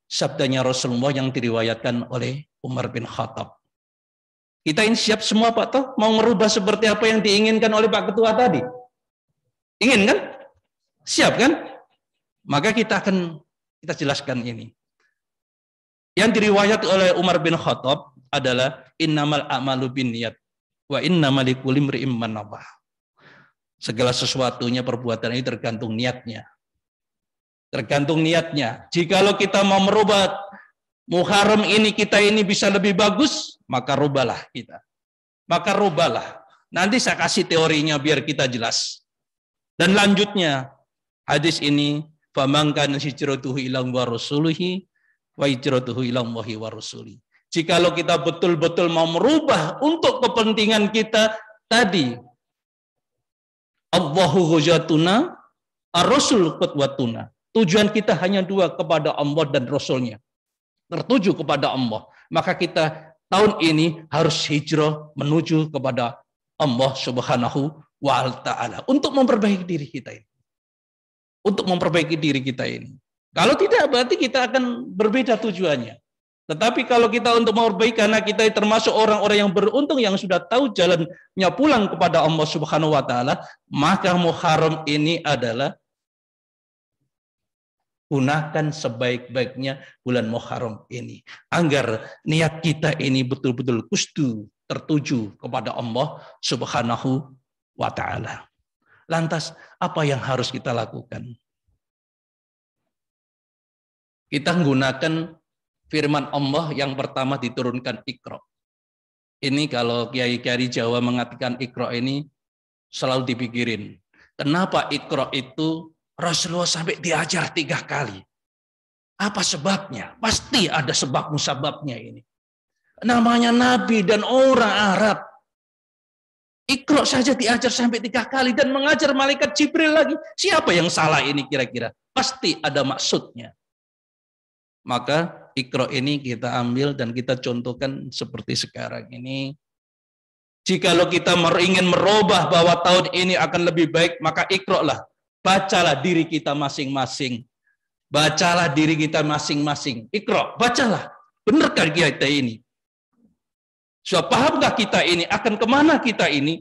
sabdanya Rasulullah yang diriwayatkan oleh Umar bin Khattab. Kita ini siap semua Pak toh mau merubah seperti apa yang diinginkan oleh Pak Ketua tadi? Ingin kan? Siap kan? Maka kita jelaskan ini. Yang diriwayat oleh Umar bin Khattab adalah innamal a'malu binniyat wa innamal likulli imri'in ma nawa. Segala sesuatunya perbuatan ini tergantung niatnya. Tergantung niatnya. Jikalau kita mau merubah Muharram ini, kita ini bisa lebih bagus, maka rubahlah kita. Maka rubahlah. Nanti saya kasih teorinya biar kita jelas. Dan lanjutnya hadis ini, faman kana hijratuhu ila wa rasulihi wa hijratuhu ila Allahi wa rasuli. Jikalau kita betul-betul mau merubah untuk kepentingan kita tadi, Allahu hujjatuna, ar-rasul qudwatuna. Tujuan kita hanya dua, kepada Allah dan Rasulnya. Tertuju kepada Allah. Maka kita tahun ini harus hijrah menuju kepada Allah Subhanahu wa Ta'ala. Untuk memperbaiki diri kita ini. Untuk memperbaiki diri kita ini. Kalau tidak, berarti kita akan berbeda tujuannya. Tetapi kalau kita untuk memperbaiki, karena kita termasuk orang-orang yang beruntung, yang sudah tahu jalannya pulang kepada Allah Subhanahu wa Ta'ala, maka Muharram ini adalah Gunakan sebaik-baiknya bulan Muharram ini. Agar niat kita ini betul-betul kusdu tertuju kepada Allah Subhanahu wa ta'ala. Lantas apa yang harus kita lakukan? Kita menggunakan firman Allah yang pertama diturunkan Iqra. Ini kalau kiai-kiai Jawa mengatakan Iqra ini selalu dipikirin. Kenapa Iqra itu Rasulullah sampai diajar 3 kali? Apa sebabnya? Pasti ada sebab musababnya ini. Namanya Nabi dan orang Arab. Iqra saja diajar sampai 3 kali dan mengajar malaikat Jibril lagi. Siapa yang salah ini kira-kira? Pasti ada maksudnya. Maka Iqra ini kita ambil dan kita contohkan seperti sekarang ini. Jikalau kita ingin merubah bahwa tahun ini akan lebih baik, maka Iqra lah. Bacalah diri kita masing-masing. Bacalah diri kita masing-masing. Iqra, bacalah. Benarkah kita ini? So, pahamkah kita ini? Akan kemana kita ini?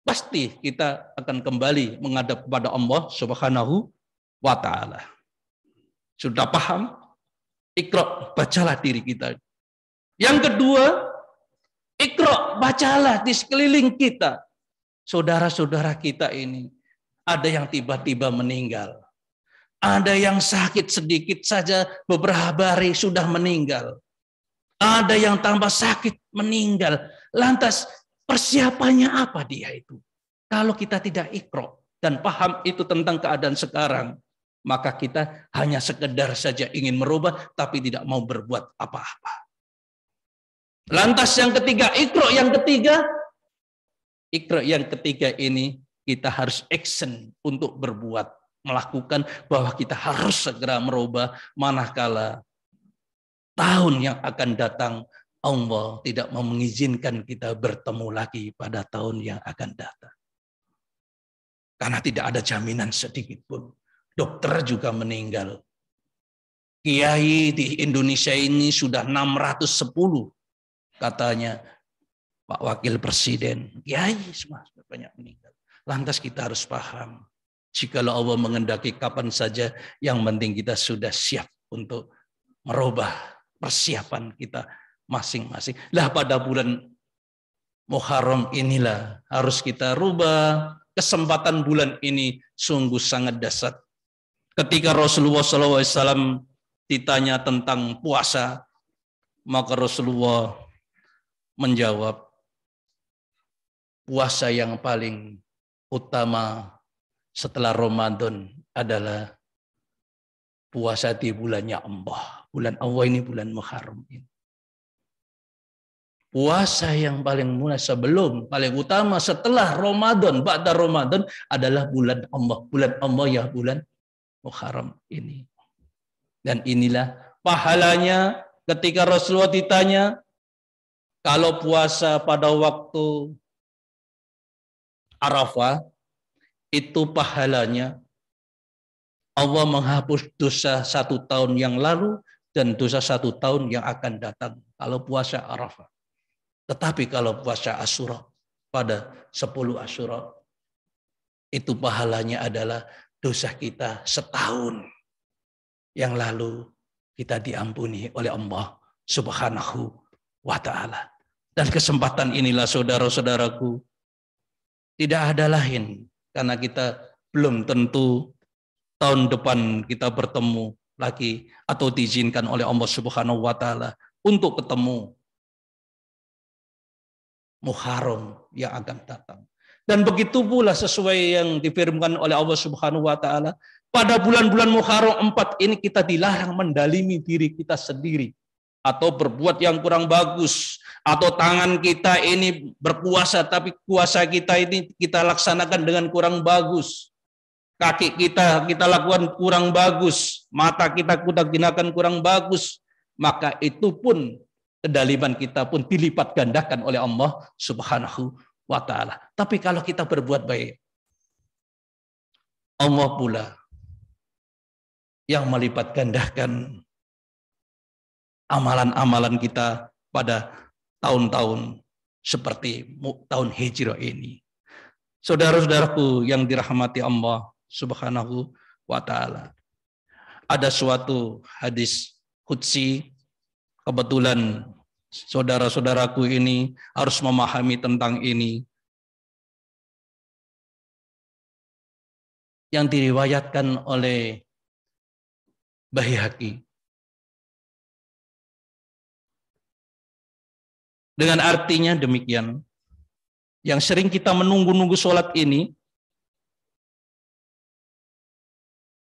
Pasti kita akan kembali menghadap kepada Allah Subhanahu wa ta'ala. Sudah paham? Iqra, bacalah diri kita. Yang kedua, Iqra, bacalah di sekeliling kita. Saudara-saudara kita ini. Ada yang tiba-tiba meninggal. Ada yang sakit sedikit saja beberapa hari sudah meninggal. Ada yang tambah sakit meninggal. Lantas persiapannya apa dia itu? Kalau kita tidak Iqra dan paham itu tentang keadaan sekarang, maka kita hanya sekedar saja ingin merubah tapi tidak mau berbuat apa-apa. Lantas yang ketiga, Iqra yang ketiga ini kita harus action untuk berbuat, melakukan bahwa kita harus segera merubah manakala tahun yang akan datang Allah tidak mau mengizinkan kita bertemu lagi pada tahun yang akan datang. Karena tidak ada jaminan sedikit pun. Dokter juga meninggal. Kiai di Indonesia ini sudah 610 katanya Pak Wakil Presiden. Kiai semua banyak meninggal. Lantas kita harus paham, jikalau Allah mengendaki kapan saja, yang penting kita sudah siap untuk merubah persiapan kita masing-masing. Lah pada bulan Muharram inilah harus kita rubah. Kesempatan bulan ini sungguh sangat dahsyat. Ketika Rasulullah SAW ditanya tentang puasa, maka Rasulullah menjawab, puasa yang paling utama setelah Ramadan adalah puasa di bulannya Allah. Bulan Allah ini bulan Muharram ini. Puasa yang paling mulai sebelum, paling utama setelah Ramadan, ba'da Ramadan adalah bulan Allah. Bulan Allah ya bulan Muharram ini. Dan inilah pahalanya ketika Rasulullah ditanya, kalau puasa pada waktu Arafah, itu pahalanya Allah menghapus dosa 1 tahun yang lalu dan dosa 1 tahun yang akan datang kalau puasa Arafah. Tetapi kalau puasa Asyura pada 10 Asyura, itu pahalanya adalah dosa kita setahun yang lalu kita diampuni oleh Allah Subhanahu wa ta'ala. Dan kesempatan inilah saudara-saudaraku, tidak ada lain karena kita belum tentu tahun depan kita bertemu lagi atau diizinkan oleh Allah Subhanahu wa ta'ala untuk ketemu Muharram yang akan datang. Dan begitu pula sesuai yang difirmankan oleh Allah Subhanahu wa ta'ala, pada bulan-bulan Muharram 4 ini kita dilarang mendalimi diri kita sendiri atau berbuat yang kurang bagus, atau tangan kita ini berpuasa tapi puasa kita ini kita laksanakan dengan kurang bagus. Kaki kita lakukan kurang bagus, mata kita gunakan kurang bagus, maka itu pun kedaliman kita pun dilipat gandakan oleh Allah Subhanahu wa ta'ala. Tapi kalau kita berbuat baik, Allah pula yang melipat gandakan amalan-amalan kita pada tahun-tahun seperti tahun Hijrah ini. Saudara-saudaraku yang dirahmati Allah Subhanahu wa ta'ala. ada suatu hadis qudsi, kebetulan saudara-saudaraku ini harus memahami tentang ini, yang diriwayatkan oleh Baihaqi. Dengan artinya demikian, yang sering kita menunggu-nunggu sholat ini,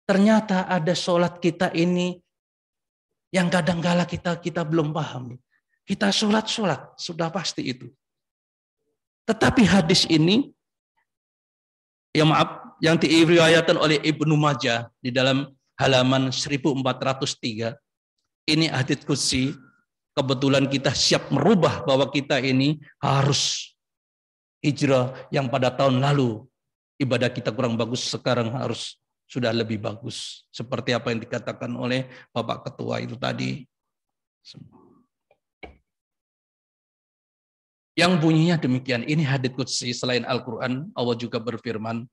ternyata ada sholat kita ini yang kadang-kala kita belum paham. Kita sholat, sudah pasti itu. Tetapi hadis ini, ya maaf, yang diriwayatkan oleh Ibnu Majah di dalam halaman 1403, ini hadits qudsi. Kebetulan kita siap merubah bahwa kita ini harus hijrah yang pada tahun lalu ibadah kita kurang bagus, sekarang harus sudah lebih bagus. Seperti apa yang dikatakan oleh Bapak Ketua itu tadi. Yang bunyinya demikian, ini hadits qudsi. Selain Al-Quran, Allah juga berfirman,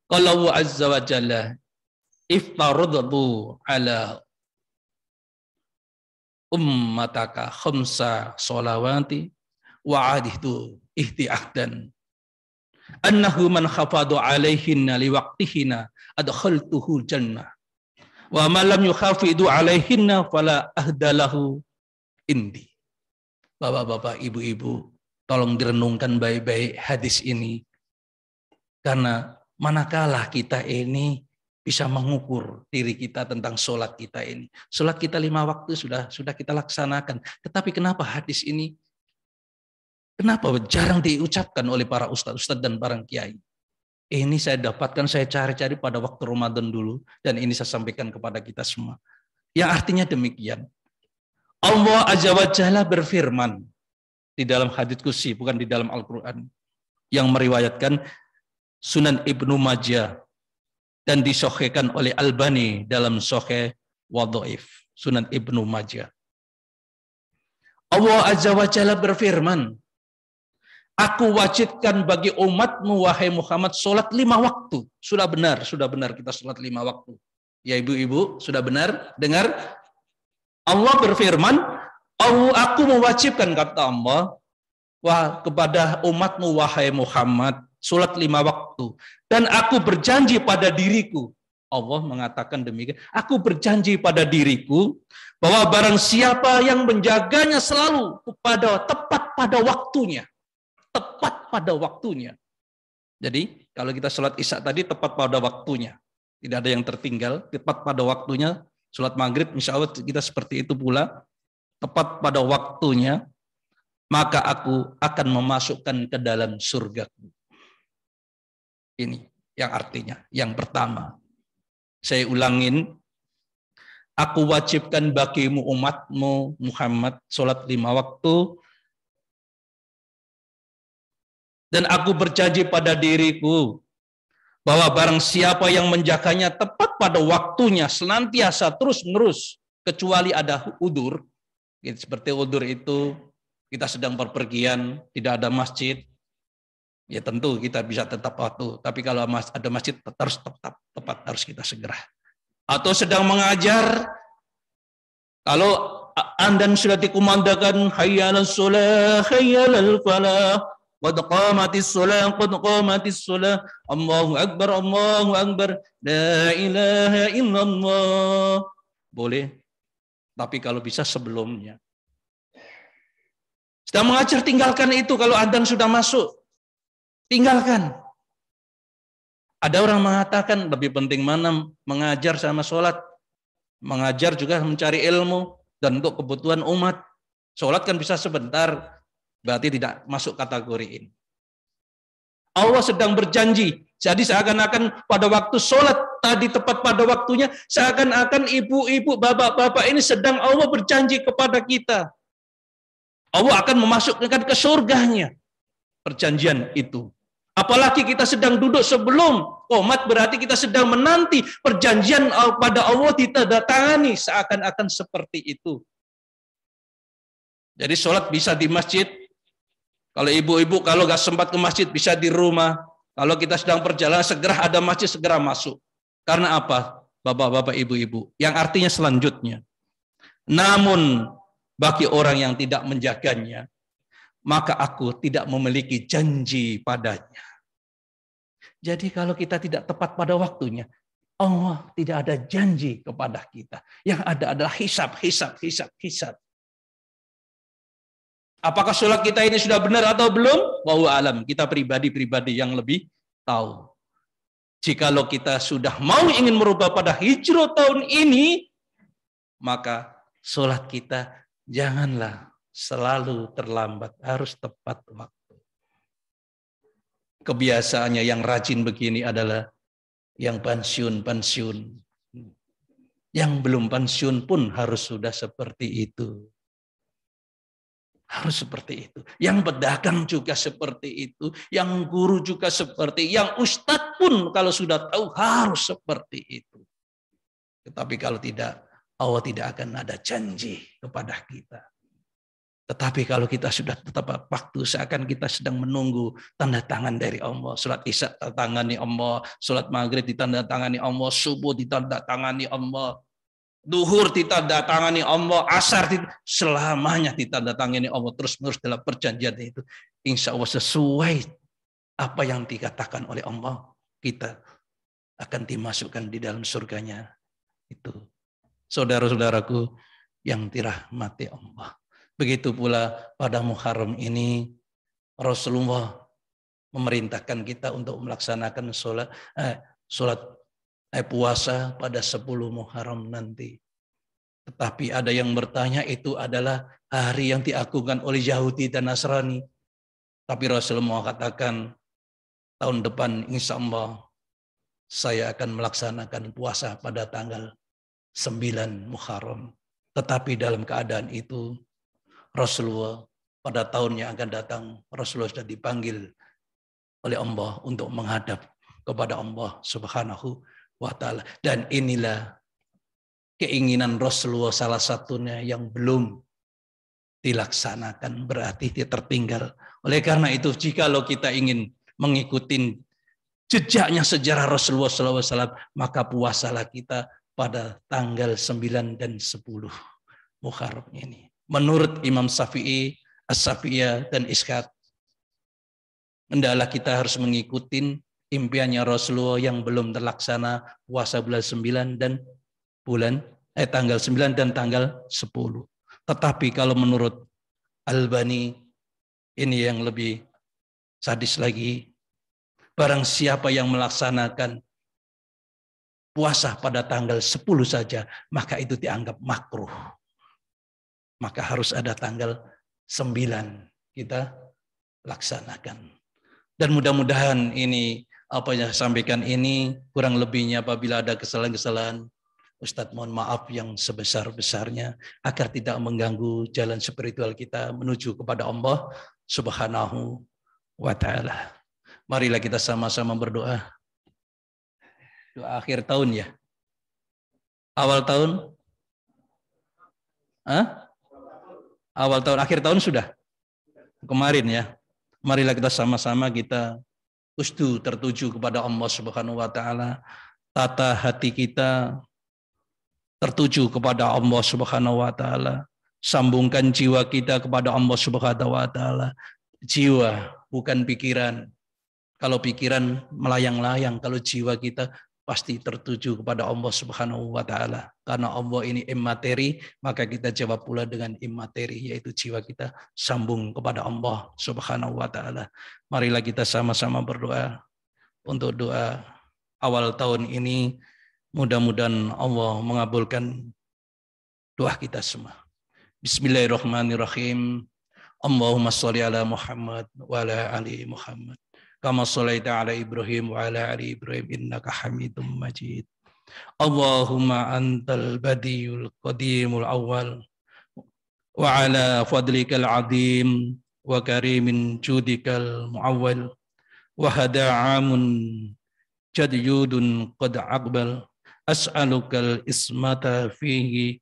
Qala azza wa jalla iftaradtu ala ummataka khamsa sholawati wa adihtu ihti'ahdan annahu man khafadu alaihinna liwaqtihina adkhaltuhu jannah wa man lam yukhafidu alaihinna fala ahdalahu indi. Bapak-bapak, ibu-ibu, tolong direnungkan baik-baik hadis ini, karena manakala kita ini bisa mengukur diri kita tentang sholat kita ini. Sholat kita 5 waktu sudah kita laksanakan. Tetapi kenapa hadis ini, kenapa jarang diucapkan oleh para ustadz dan para kiai? Ini saya dapatkan, saya cari-cari pada waktu Ramadan dulu, dan ini saya sampaikan kepada kita semua. Yang artinya demikian. Allah Azza wa Jalla berfirman di dalam hadits qudsi, bukan di dalam Al-Quran, yang meriwayatkan Sunan Ibnu Majah dan disahihkan oleh Albani dalam Sahih wa Dhaif, Sunan Ibnu Majah. Allah Azza wa Jalla berfirman, Aku wajibkan bagi umatmu, wahai Muhammad, sholat 5 waktu. Sudah benar kita sholat 5 waktu. Ya ibu-ibu, sudah benar? Dengar? Allah berfirman, aku mewajibkan, kata Allah, kepada umatmu, wahai Muhammad, sholat 5 waktu. Dan aku berjanji pada diriku. Allah mengatakan demikian. Aku berjanji pada diriku bahwa barang siapa yang menjaganya selalu tepat pada waktunya. Tepat pada waktunya. Jadi kalau kita sholat isya tadi tepat pada waktunya. Tidak ada yang tertinggal. Tepat pada waktunya. Sholat maghrib insya Allah kita seperti itu pula. Tepat pada waktunya. Maka aku akan memasukkan ke dalam surgaku. Ini yang artinya. Yang pertama. Saya ulangin. Aku wajibkan bagimu umatmu Muhammad sholat 5 waktu. Dan aku berjanji pada diriku bahwa barang siapa yang menjaganya tepat pada waktunya, senantiasa terus-menerus, kecuali ada udur. Seperti udur itu, kita sedang berpergian, tidak ada masjid, ya tentu kita bisa tetap waktu. Tapi kalau ada masjid, harus tepat harus kita segera. Atau sedang mengajar, kalau andan sudah dikumandangkan, hayya 'alas shalah, hayya 'alal falah, qad qamatis shalah, Allahu akbar, la ilaha illallah. Boleh. Tapi kalau bisa sebelumnya. Sedang mengajar, tinggalkan itu kalau adzan sudah masuk. Tinggalkan. Ada orang mengatakan lebih penting mana mengajar sama sholat. Mengajar juga mencari ilmu dan untuk kebutuhan umat. Sholat kan bisa sebentar. Berarti tidak masuk kategori ini. Allah sedang berjanji. Jadi seakan-akan pada waktu sholat tadi tepat pada waktunya, seakan-akan ibu-ibu, bapak-bapak ini sedang Allah berjanji kepada kita. Allah akan memasukkan ke surganya. Perjanjian itu. Apalagi kita sedang duduk sebelum qomat, berarti kita sedang menanti perjanjian pada Allah ditandatangani. Seakan-akan seperti itu. Jadi sholat bisa di masjid. Kalau ibu-ibu kalau nggak sempat ke masjid bisa di rumah. Kalau kita sedang perjalanan segera ada masjid segera masuk. Karena apa? Bapak-bapak, ibu-ibu, yang artinya selanjutnya. Namun bagi orang yang tidak menjaganya, maka aku tidak memiliki janji padanya. Jadi kalau kita tidak tepat pada waktunya, Allah tidak ada janji kepada kita. Yang ada adalah hisab. Apakah sholat kita ini sudah benar atau belum? Wallahu alam. Kita pribadi-pribadi yang lebih tahu. Jikalau kita sudah mau ingin merubah pada hijrah tahun ini, maka sholat kita janganlah selalu terlambat, harus tepat waktu. Kebiasaannya yang rajin begini adalah yang pensiun. Yang belum pensiun pun harus sudah seperti itu. Harus seperti itu. Yang pedagang juga seperti itu. Yang guru juga seperti itu. Yang ustadz pun kalau sudah tahu harus seperti itu. Tetapi kalau tidak, Allah tidak akan ada janji kepada kita. Tetapi kalau kita sudah tepat waktu, seakan kita sedang menunggu tanda tangan dari Allah. Salat Isya ditandangani Allah, salat Maghrib ditandatangani Allah, subuh ditandatangani Allah, duhur ditandatangani Allah, asar selamanya ditandatangani Allah, terus-menerus dalam perjanjian itu. Insya Allah sesuai apa yang dikatakan oleh Allah, kita akan dimasukkan di dalam surganya itu. Saudara-saudaraku yang dirahmati Allah. Begitu pula pada Muharram ini Rasulullah memerintahkan kita untuk melaksanakan puasa pada 10 Muharram nanti. Tetapi ada yang bertanya itu adalah hari yang diagungkan oleh Yahudi dan Nasrani. Tapi Rasulullah katakan tahun depan insya Allah saya akan melaksanakan puasa pada tanggal 9 Muharram. Tetapi dalam keadaan itu Rasulullah pada tahun yang akan datang, Rasulullah sudah dipanggil oleh Allah untuk menghadap kepada Allah Subhanahu wa Ta'ala. Dan inilah keinginan Rasulullah salah satunya yang belum dilaksanakan, berarti dia tertinggal. Oleh karena itu, jikalau kita ingin mengikuti jejaknya sejarah Rasulullah SAW, maka puasalah kita pada tanggal 9 dan 10 Muharram ini. Menurut Imam Syafi'i, As-Syafi'iyah dan Ishaq, hendaklah kita harus mengikuti impiannya Rasulullah yang belum terlaksana, puasa bulan 9 dan tanggal 9 dan tanggal 10. Tetapi kalau menurut Albani, ini yang lebih sadis lagi, barang siapa yang melaksanakan puasa pada tanggal 10 saja, maka itu dianggap makruh. Maka harus ada tanggal 9 kita laksanakan. Dan mudah-mudahan ini apa yang saya sampaikan ini kurang lebihnya apabila ada kesalahan-kesalahan, Ustadz mohon maaf yang sebesar-besarnya agar tidak mengganggu jalan spiritual kita menuju kepada Allah Subhanahu wa Ta'ala. Marilah kita sama-sama berdoa. Doa akhir tahun ya. Awal tahun? Awal tahun, akhir tahun sudah? Kemarin ya. Marilah kita sama-sama kita tertuju kepada Allah Subhanahu wa Ta'ala. Tata hati kita tertuju kepada Allah Subhanahu wa Ta'ala. Sambungkan jiwa kita kepada Allah Subhanahu wa Ta'ala. Jiwa, bukan pikiran. Kalau pikiran melayang-layang, kalau jiwa kita pasti tertuju kepada Allah Subhanahu wa Ta'ala. Karena Allah ini immateri, maka kita jawab pula dengan immateri, yaitu jiwa kita sambung kepada Allah Subhanahu wa Ta'ala. Marilah kita sama-sama berdoa untuk doa awal tahun ini. Mudah-mudahan Allah mengabulkan doa kita semua. Bismillahirrahmanirrahim. Allahumma sholli ala Muhammad wa ala ali Muhammad. Kama sholaita ala Ibrahim wa ala ali Ibrahim innaka Hamidum Majid. Allahumma antal badiyul qadimul awal wa ala fadlikal adim wa karimin judikal muawwal wa hada'amun jadyudun qad aqbal as'alukal ismata fihi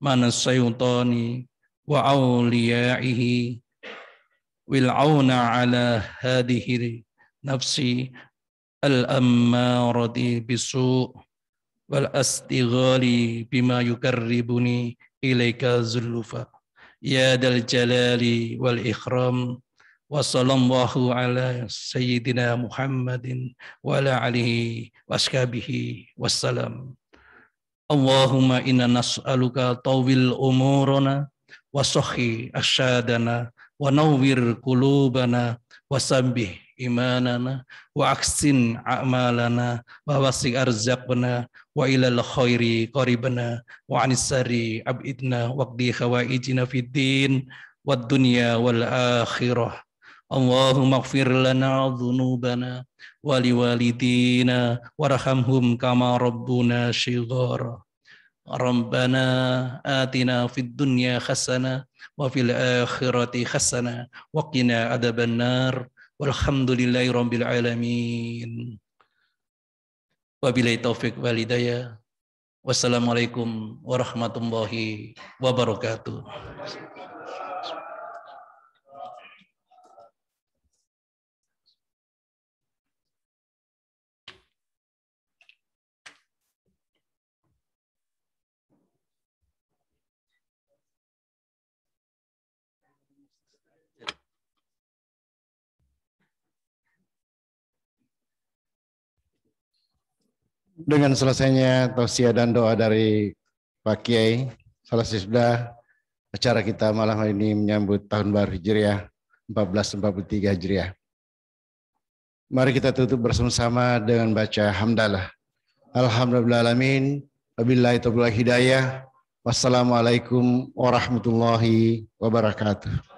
manas sayutani wa awliyaihi wil'auna ala hadihi nafsi al-ammarati bisu' wal astighali bima yukarribuni ilaika zulfa ya dal jalali wal ikram wa sallallahu ala sayyidina Muhammadin wa ala alihi wa ashabihi wassalam. Allahumma inna nas'aluka tawil umurana wa sahhi asyadana wa nawwir qulubana wa sabbih imanana wa aksin a'malana wa wasi arzaqna wa ilal khairi qaribana wa anis sari abidna waqdi khawaijina fid din wad dunya wal akhirah. Allahumma ighfir lana dhunubana wa liwalidina warhamhum kama rabbuna shighara. Rabbana atina fid dunya hasanah wa fil akhirati hasanah wa qina adzabannar. Walhamdulillahi rabbil alamin. Wabillahi taufik wal hidayah. Wassalamualaikum warahmatullahi wabarakatuh. Dengan selesainya tausiah dan doa dari Pak Kiai, selesai sudah acara kita malam hari ini menyambut tahun baru Hijriah 1443 Hijriah. Mari kita tutup bersama-sama dengan baca hamdalah. Alhamdulillahirrahmanirrahim. Wabillahi taufiq wal hidayah. Wassalamualaikum warahmatullahi wabarakatuh.